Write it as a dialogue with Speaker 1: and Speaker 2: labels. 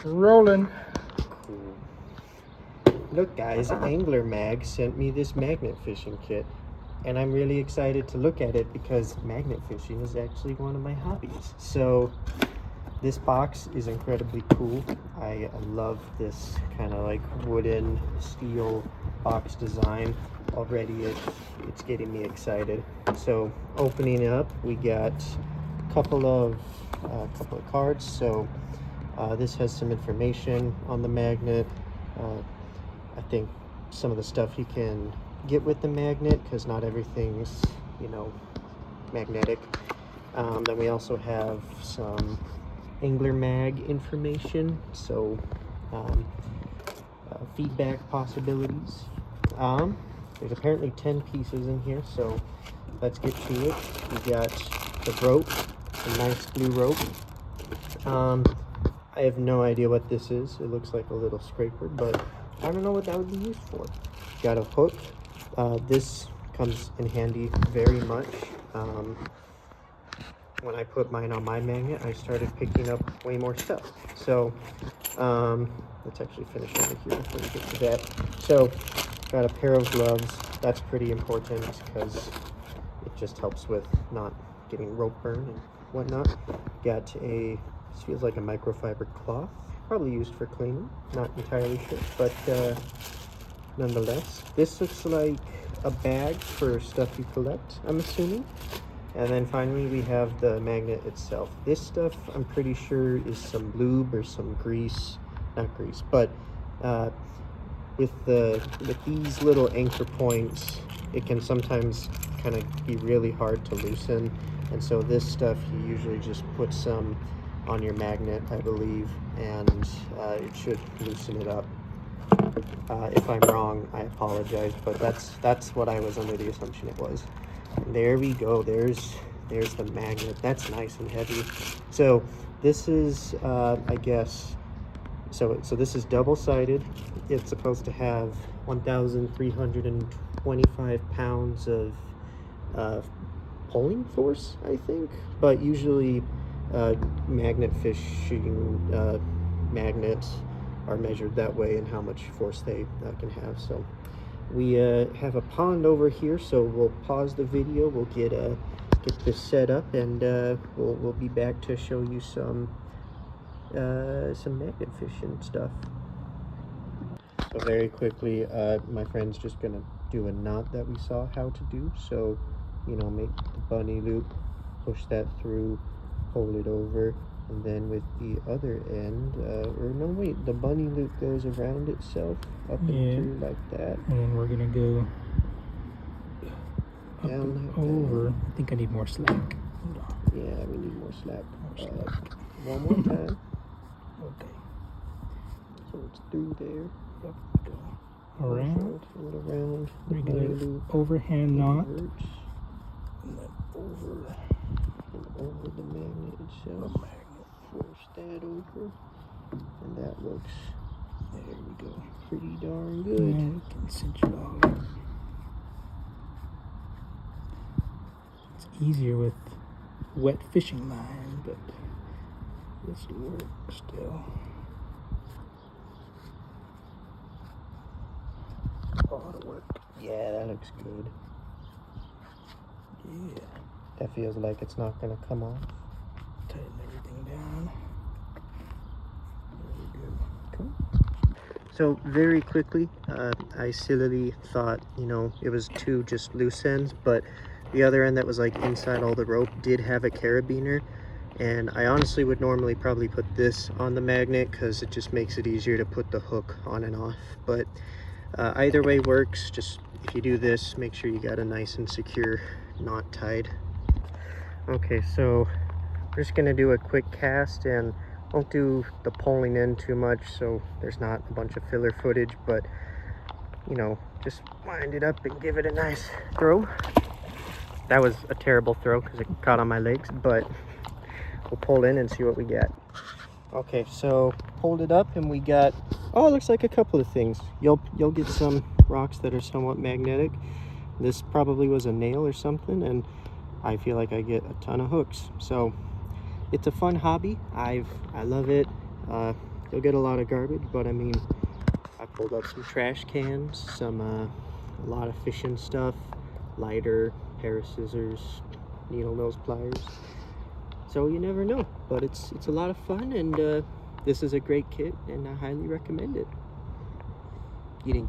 Speaker 1: Rolling.
Speaker 2: Cool. Look guys, AnglerMag sent me this magnet fishing kit, and I'm really excited to look at it because magnet fishing is actually one of my hobbies. So this box is incredibly cool. I love this kind of like wooden steel box design. Already it's getting me excited. So opening up, we got a couple of cards. So this has some information on the magnet. I think some of the stuff you can get with the magnet, because not everything's, you know, magnetic. Then we also have some AnglerMag information, so feedback possibilities. There's apparently 10 pieces in here, so let's get to it. We got the rope, a nice blue rope. I have no idea what this is. It looks like a little scraper, but I don't know what that would be used for. Got a hook. This comes in handy very much. When I put mine on my magnet, I started picking up way more stuff. So let's actually finish over here before we get to that. So got a pair of gloves. That's pretty important because it just helps with not getting rope burn and whatnot. Got this feels like a microfiber cloth, probably used for cleaning, not entirely sure, but nonetheless. This looks like a bag for stuff you collect, I'm assuming. And then finally we have the magnet itself. This stuff I'm pretty sure is some lube or some grease, not grease, but with these little anchor points, it can sometimes kind of be really hard to loosen. And so this stuff you usually just put some on your magnet, I believe, and it should loosen it up. If I'm wrong, I apologize, but that's what I was under the assumption it was. And there we go. There's the magnet. That's nice and heavy. So this is I guess so this is double-sided. It's supposed to have 1,325 pounds of pulling force, I think, but usually magnet fishing magnets are measured that way and how much force they can have. So we have a pond over here, so we'll pause the video. We'll get this set up, and we'll be back to show you some magnet fishing stuff. So very quickly, my friend's just gonna do a knot that we saw how to do. So, you know, make the bunny loop, push that through, hold it over, and then with the other end, or no wait, the bunny loop goes around itself up and through like that.
Speaker 1: And then we're gonna go
Speaker 2: down
Speaker 1: up over. I think I need more slack.
Speaker 2: Yeah, we need more slack. One more time.
Speaker 1: Okay.
Speaker 2: So it's through there.
Speaker 1: Up we go. Around.
Speaker 2: Around.
Speaker 1: We're gonna overhand knot.
Speaker 2: And then over the magnet itself. Force that over, and that looks, there we go, pretty darn good.
Speaker 1: Yeah, you can cinch it all up. It's easier with wet fishing line, but this will work still. A lot of work.
Speaker 2: Yeah, that looks good.
Speaker 1: Yeah.
Speaker 2: That feels like it's not gonna come off.
Speaker 1: Tighten everything down. There we go.
Speaker 2: Cool. So very quickly, I sillily thought, you know, it was two just loose ends, but the other end that was like inside all the rope did have a carabiner, and I honestly would normally probably put this on the magnet because it just makes it easier to put the hook on and off. But either way works. Just if you do this, make sure you got a nice and secure knot tied. Okay, so we're just gonna do a quick cast and won't do the pulling in too much, so there's not a bunch of filler footage, but you know, just wind it up and give it a nice throw. That was a terrible throw because it caught on my legs, but we'll pull in and see what we get. Okay, so pulled it up and we got, oh, it looks like a couple of things. You'll get some rocks that are somewhat magnetic. This probably was a nail or something, and I feel like I get a ton of hooks. So it's a fun hobby. I love it. You'll get a lot of garbage, but I mean, I pulled out some trash cans, some a lot of fishing stuff, lighter, pair of scissors, needle nose pliers. So you never know, but it's a lot of fun, and this is a great kit, and I highly recommend it.